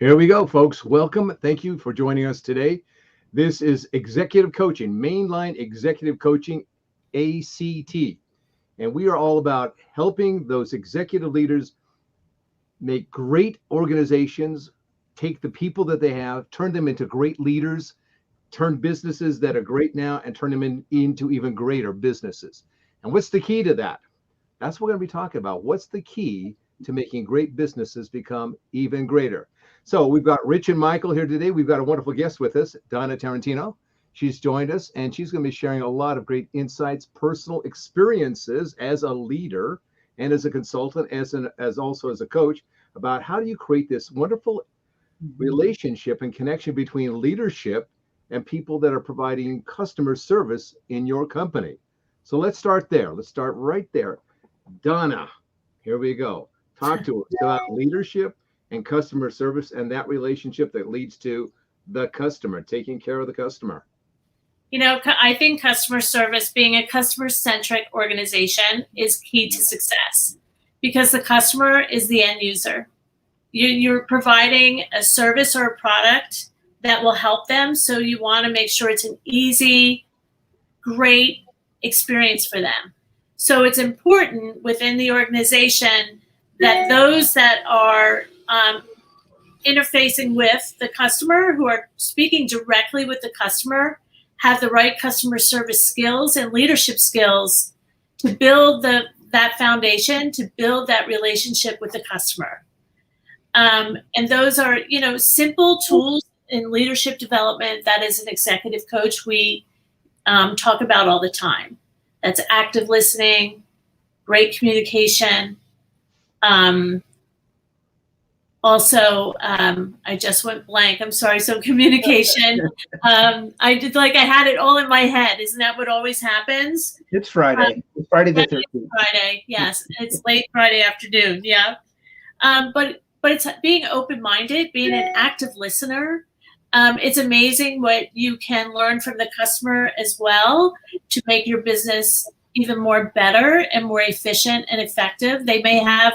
Here we go, folks. Welcome. Thank you for joining us today. This is Executive Coaching, Mainline Executive Coaching ACT. And we are all about helping those executive leaders make great organizations, take the people that they have, turn them into great leaders, turn businesses that are great now and turn them into even greater businesses. And what's the key to that? That's what we're going to be talking about. What's the key to making great businesses become even greater? So we've got Rich and Maikel here today. We've got a wonderful guest with us, Donna Tarantino. She's joined us, and she's going to be sharing a lot of great insights, personal experiences as a leader and as a consultant, as also as a coach, about how do you create this wonderful relationship and connection between leadership and people that are providing customer service in your company. So let's start there. Let's start right there. Donna, here we go. Talk to us about leadership and customer service and that relationship that leads to the customer, taking care of the customer. You know, I think customer service, being a customer-centric organization, is key to success because the customer is the end user. You're providing a service or a product that will help them, so you want to make sure it's an easy, great experience for them. So it's important within the organization that those that are interfacing with the customer, who are speaking directly with the customer, have the right customer service skills and leadership skills to build that foundation, to build that relationship with the customer. And those are, simple tools in leadership development that as an executive coach, we talk about all the time. That's active listening, great communication. Also, I just went blank. I'm sorry. So communication. I had it all in my head. Isn't that what always happens? It's Friday. It's Friday the 13th. Friday. Yes. It's late Friday afternoon. Yeah. But it's being open-minded, being an active listener. It's amazing what you can learn from the customer as well to make your business even more better and more efficient and effective. They may have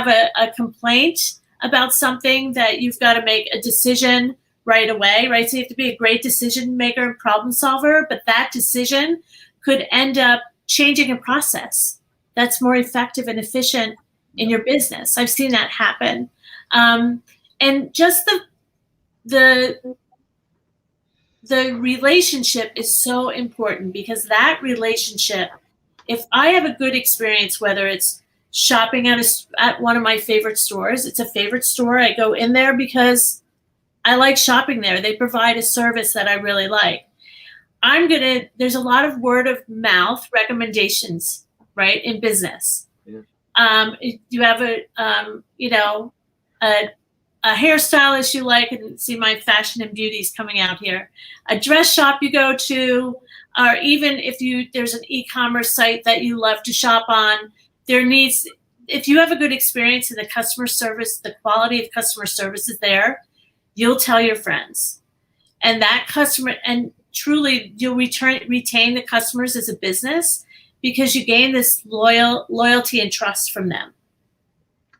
a complaint about something that you've got to make a decision right away, right? So you have to be a great decision maker and problem solver, but that decision could end up changing a process that's more effective and efficient in your business. I've seen that happen. And just the relationship is so important, because that relationship, if I have a good experience, whether it's shopping at one of my favorite stores, it's a favorite store. I go in there because I like shopping there. They provide a service that I really like. There's a lot of word of mouth recommendations, right, in business. Yeah. You have a hairstylist you like, and see my fashion and beauties coming out here, a dress shop you go to, or even if there's an e-commerce site that you love to shop on, if you have a good experience in the customer service, the quality of customer service is there, you'll tell your friends. And that customer, and truly you'll retain the customers as a business, because you gain this loyalty and trust from them.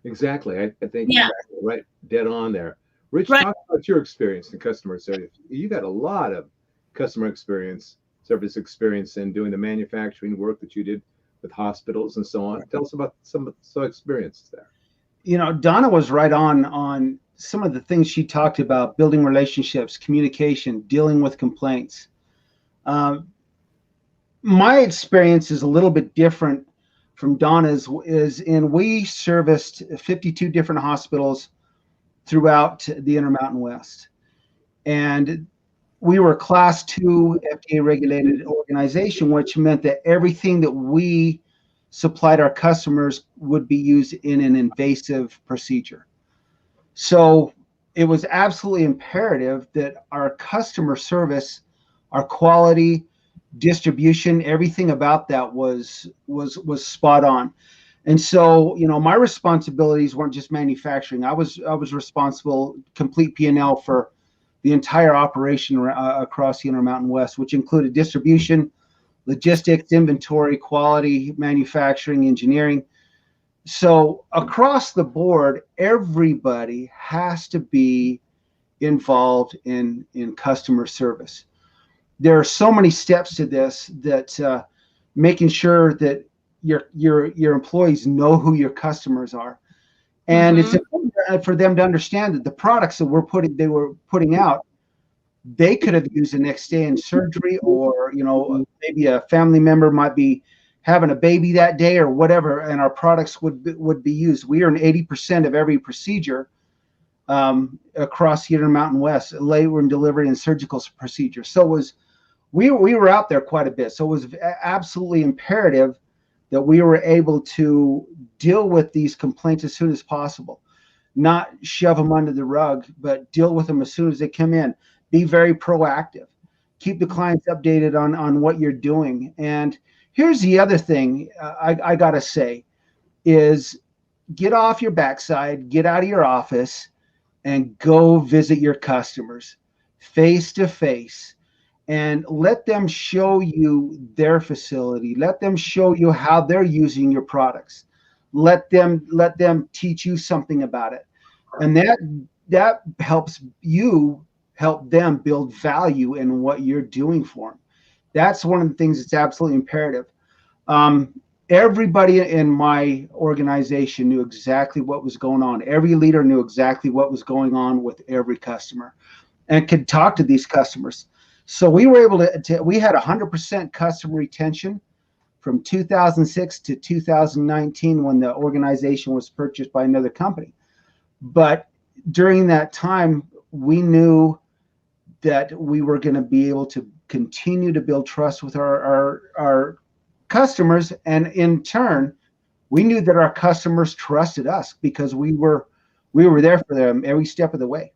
Exactly. I think exactly right, dead on there. Rich, talk about your experience in customer service. You got a lot of customer service experience in doing the manufacturing work that you did with hospitals and so on. Tell us about some experiences there. Donna was right on some of the things she talked about: building relationships, communication, dealing with complaints. My experience is a little bit different from Donna's. We serviced 52 different hospitals throughout the Intermountain West, and we were a Class 2 FDA regulated organization, which meant that everything that we supplied our customers would be used in an invasive procedure. So it was absolutely imperative that our customer service, our quality, distribution, everything about that was spot on. And so, my responsibilities weren't just manufacturing. I was responsible, complete P&L for the entire operation across the Intermountain West, which included distribution, logistics, inventory, quality, manufacturing, engineering. So across the board, everybody has to be involved in customer service. There are so many steps to this that making sure that your employees know who your customers are, and it's important for them to understand that the products that they were putting out, they could have used the next day in surgery, or maybe a family member might be having a baby that day or whatever, and our products would be used. We are in 80% of every procedure across the Intermountain West, labor and delivery and surgical procedures. So we were out there quite a bit. So it was absolutely imperative that we were able to deal with these complaints as soon as possible, not shove them under the rug, but deal with them as soon as they come in. Be very proactive. Keep the clients updated on what you're doing. And here's the other thing I got to say is get off your backside, get out of your office, and go visit your customers face to face, and let them show you their facility. Let them show you how they're using your products. Let them teach you something about it. And that helps you help them build value in what you're doing for them. That's one of the things that's absolutely imperative. Everybody in my organization knew exactly what was going on. Every leader knew exactly what was going on with every customer and could talk to these customers. So we were able we had 100% customer retention from 2006 to 2019 when the organization was purchased by another company. But during that time, we knew that we were going to be able to continue to build trust with our customers. And in turn, we knew that our customers trusted us because we were there for them every step of the way.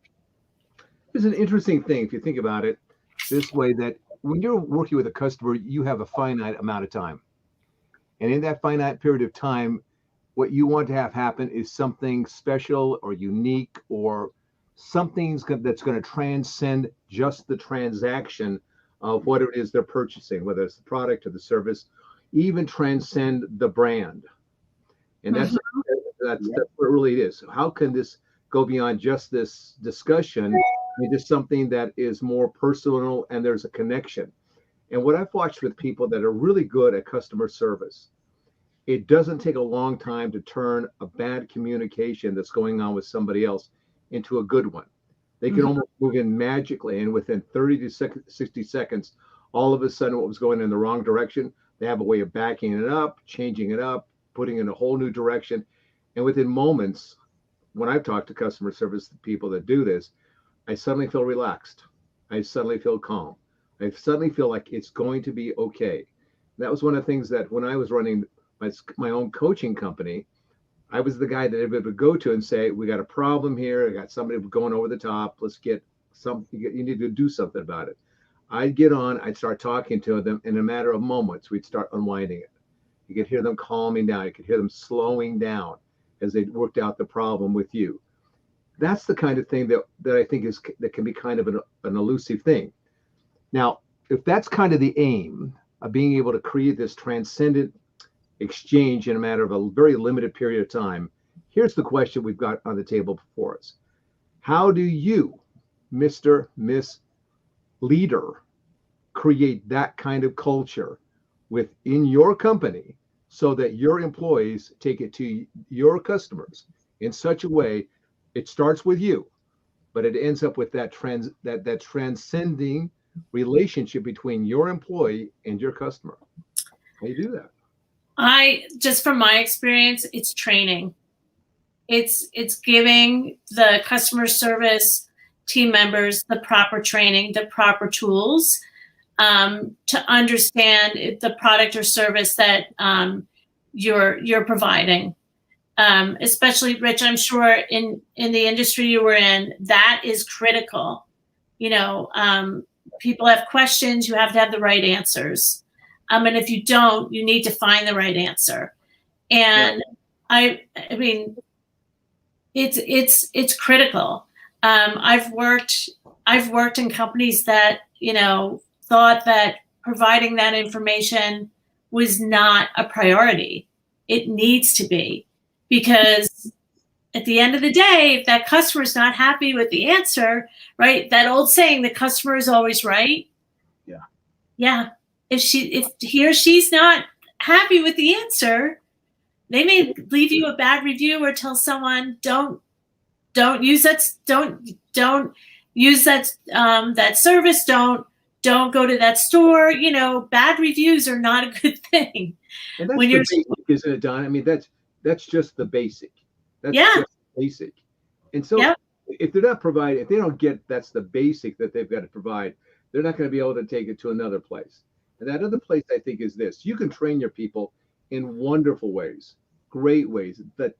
It's an interesting thing if you think about it this way, that when you're working with a customer, you have a finite amount of time. And in that finite period of time, what you want to have happen is something special or unique, or something that's going to transcend just the transaction of what it is they're purchasing, whether it's the product or the service, even transcend the brand. And that's what it really is. How can this go beyond just this discussion into something that is more personal and there's a connection? And what I've watched with people that are really good at customer service, it doesn't take a long time to turn a bad communication that's going on with somebody else into a good one. They can almost move in magically, and within 30 to 60 seconds, all of a sudden what was going in the wrong direction, they have a way of backing it up, changing it up, putting it in a whole new direction. And within moments, when I've talked to customer service people that do this, I suddenly feel relaxed. I suddenly feel calm. I suddenly feel like it's going to be okay. That was one of the things that when I was running my own coaching company, I was the guy that everybody would go to and say, we got a problem here. I got somebody going over the top. Let's get something. You need to do something about it. I'd get on, I'd start talking to them. In a matter of moments, we'd start unwinding it. You could hear them calming down. You could hear them slowing down as they worked out the problem with you. That's the kind of thing that I think that can be kind of an elusive thing. Now, if that's kind of the aim of being able to create this transcendent exchange in a matter of a very limited period of time, here's the question we've got on the table before us. How do you, Mr., Miss Leader, create that kind of culture within your company so that your employees take it to your customers in such a way it starts with you, but it ends up with that transcending relationship between your employee and your customer? How do you do that? Just from my experience, it's training. It's giving the customer service team members the proper training, the proper tools to understand the product or service that you're providing. Especially, Rich, I'm sure in the industry you were in, that is critical. People have questions, you have to have the right answers. And if you don't, you need to find the right answer. And I mean, it's critical. I've worked in companies that, thought that providing that information was not a priority. It needs to be. because at the end of the day, if that customer is not happy with the answer, right? That old saying, the customer is always right. Yeah. Yeah. If he or she's not happy with the answer, they may leave you a bad review or tell someone, don't use that, don't use that, that service. Don't go to that store. You know, bad reviews are not a good thing. And that's the basic, isn't it, Don? I mean, that's just the basic. That's just basic. And so if they're not providing, if they don't get that's the basic that they've got to provide, they're not going to be able to take it to another place. And that other place, I think, is this. You can train your people in wonderful ways, great ways, that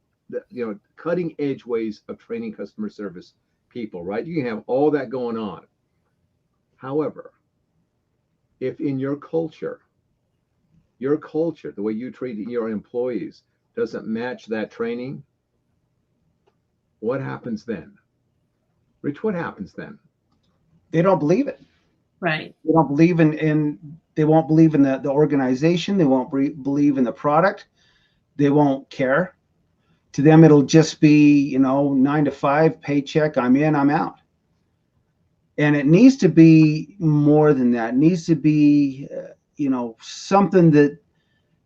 you know, cutting edge ways of training customer service people, right? You can have all that going on. However, if in your culture, the way you treat your employees doesn't match that training, what happens then? Rich, what happens then? They don't believe it. Right. They don't believe they won't believe in the organization. They won't believe in the product. They won't care. To them, it'll just be, you know, 9 to 5 paycheck. I'm in, I'm out. And it needs to be more than that. It needs to be, you know, something that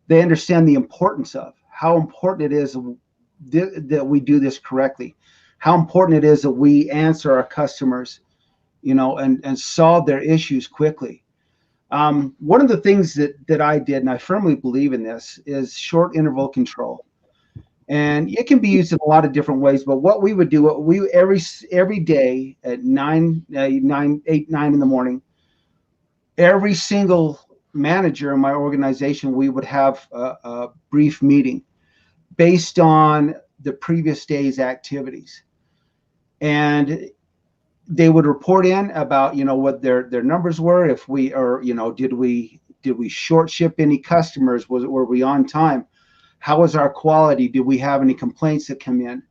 they understand the importance of, how important it is that we do this correctly, how important it is that we answer our customers, you know, and solve their issues quickly. One of the things that I did, and I firmly believe in this, is short interval control. And it can be used in a lot of different ways. But what we would do, every day at 8, 9 in the morning, every single manager in my organization, we would have a brief meeting based on the previous day's activities. And they would report in about, you know, what their numbers were. If we are, you know, did we short ship any customers? Were we on time? How was our quality? Did we have any complaints that come in?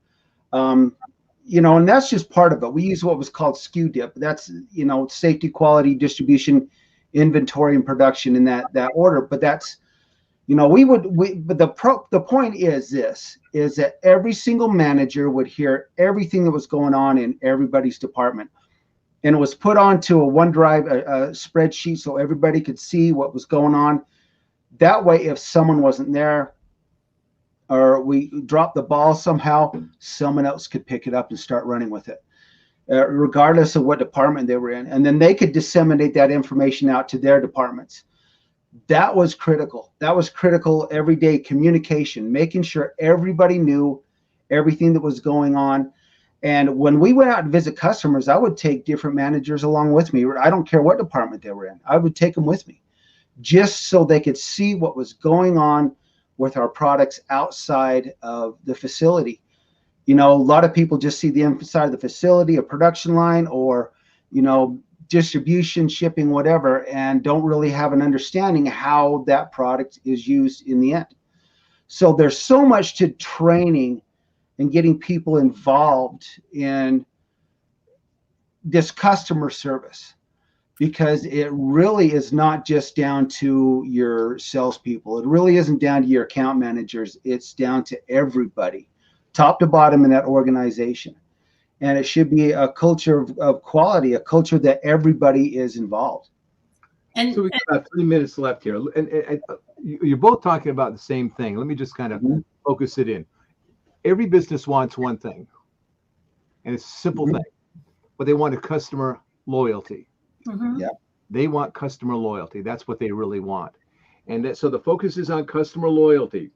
You know, and that's just part of it. We use what was called SKU dip. That's, you know, safety, quality, distribution, inventory, and production in that order. But that's, you know, but the point is this, is that every single manager would hear everything that was going on in everybody's department. And it was put onto a OneDrive, a spreadsheet, so everybody could see what was going on. That way, if someone wasn't there, or we dropped the ball somehow, someone else could pick it up and start running with it, regardless of what department they were in. And then they could disseminate that information out to their departments. That was critical. That was critical everyday communication, making sure everybody knew everything that was going on. And when we went out and visit customers, I would take different managers along with me. I don't care what department they were in. I would take them with me just so they could see what was going on with our products outside of the facility. You know, a lot of people just see the inside of the facility, a production line, or, you know, distribution, shipping, whatever, and don't really have an understanding how that product is used in the end. So there's so much to training and getting people involved in this customer service, because it really is not just down to your salespeople. It really isn't down to your account managers. It's down to everybody, top to bottom in that organization. And it should be a culture of quality, a culture that everybody is involved. And so we've got about 3 minutes left here. And you're both talking about the same thing. Let me just kind of focus it in. Every business wants one thing, and it's a simple thing, but they want a customer loyalty. Yeah. They want customer loyalty. That's what they really want. And so the focus is on customer loyalty.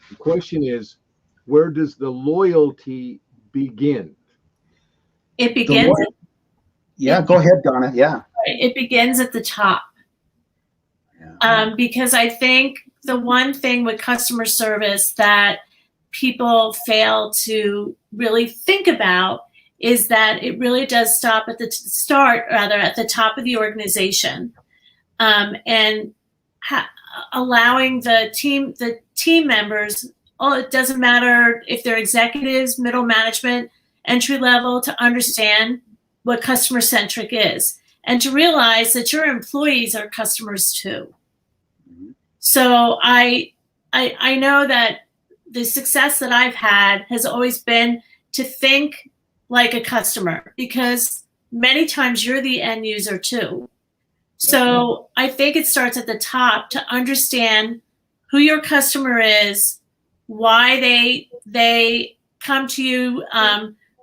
The question is, where does the loyalty begin? It begins. Go ahead, Donna. Yeah. It begins at the top. Because I think the one thing with customer service that people fail to really think about is that it really does stop at the at the top of the organization, and allowing the team members. Oh, it doesn't matter if they're executives, middle management, entry level, to understand what customer centric is, and to realize that your employees are customers too. So I know that the success that I've had has always been to think like a customer, because many times you're the end user too. So I think it starts at the top to understand who your customer is, why they come to you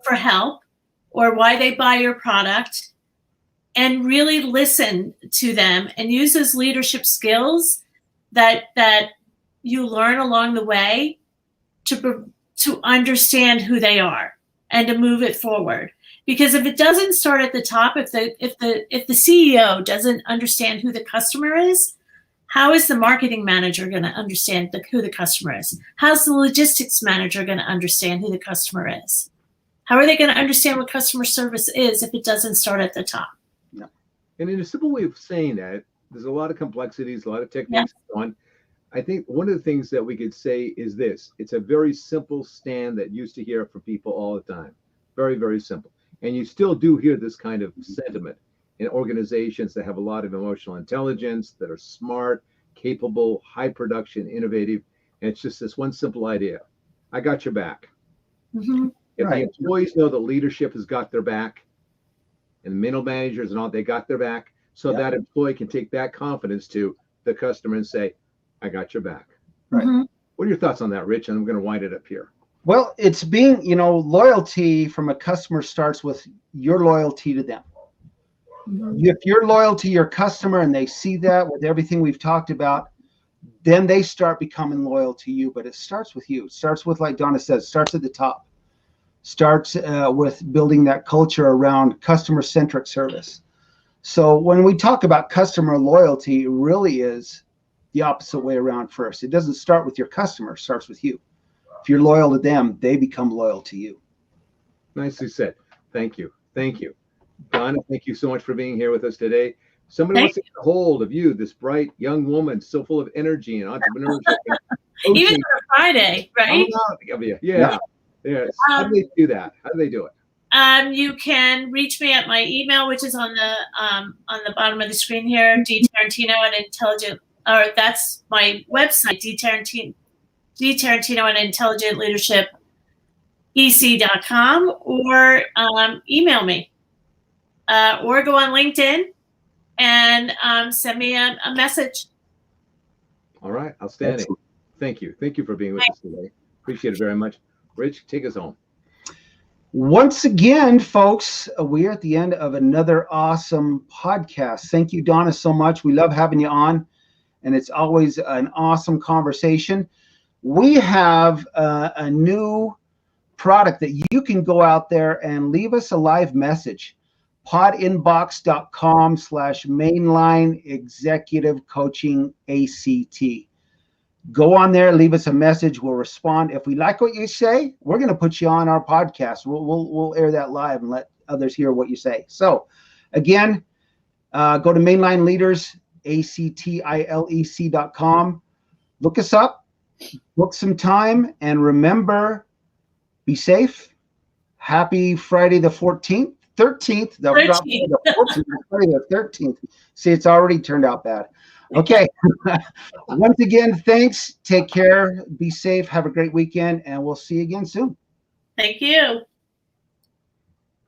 for help, or why they buy your product, and really listen to them and use those leadership skills that you learn along the way to understand who they are and to move it forward. Because if it doesn't start at the top, if the CEO doesn't understand who the customer is, how is the marketing manager going to understand who the customer is? How's the logistics manager going to understand who the customer is? How are they going to understand what customer service is if it doesn't start at the top? Yeah. And in a simple way of saying that, there's a lot of complexities, a lot of techniques on. I think one of the things that we could say is this: it's a very simple stand that you used to hear from people all the time. Very, very simple. And you still do hear this kind of sentiment in organizations that have a lot of emotional intelligence, that are smart, capable, high production, innovative. And it's just this one simple idea: I got your back. Mm-hmm. If the employees know that leadership has got their back, and the middle managers and all, they got their back, so that employee can take that confidence to the customer and say, I got your back. Right. Mm-hmm. What are your thoughts on that, Rich? And I'm going to wind it up here. Well, it's being, loyalty from a customer starts with your loyalty to them. Mm-hmm. If you're loyal to your customer and they see that with everything we've talked about, then they start becoming loyal to you. But it starts with you. It starts with, like Donna says, starts at the top. Starts with building that culture around customer-centric service. So when we talk about customer loyalty, it really is the opposite way around first. It doesn't start with your customer, it starts with you. If you're loyal to them, they become loyal to you. Nicely said. Thank you. Thank you. Donna, thank you so much for being here with us today. Somebody wants to get a hold of you, this bright young woman, so full of energy and entrepreneurship. And Even on a Friday, right? Yeah. How do they do that? How do they do it? You can reach me at my email, which is on the bottom of the screen here, dtarantino@intelligent, or that's my website, dtarantino@intelligentleadershipec.com, or email me, or go on LinkedIn and send me a message. All right, outstanding. Excellent. Thank you. Thank you for being with us today. Appreciate it very much. Rich, take us home. Once again, folks, we are at the end of another awesome podcast. Thank you, Donna, so much. We love having you on, and it's always an awesome conversation. We have a new product that you can go out there and leave us a live message. podinbox.com/Mainline Executive Coaching ACT. Go on there, leave us a message. We'll respond. If we like what you say, we're going to put you on our podcast. We'll air that live and let others hear what you say. So, again, go to Mainline Leaders, ACTILEC.com. Look us up, book some time, and remember, be safe. Happy Friday the 13th. Friday the 13th. See, it's already turned out bad. Okay. Once again, thanks. Take care. Be safe. Have a great weekend, and we'll see you again soon. Thank you.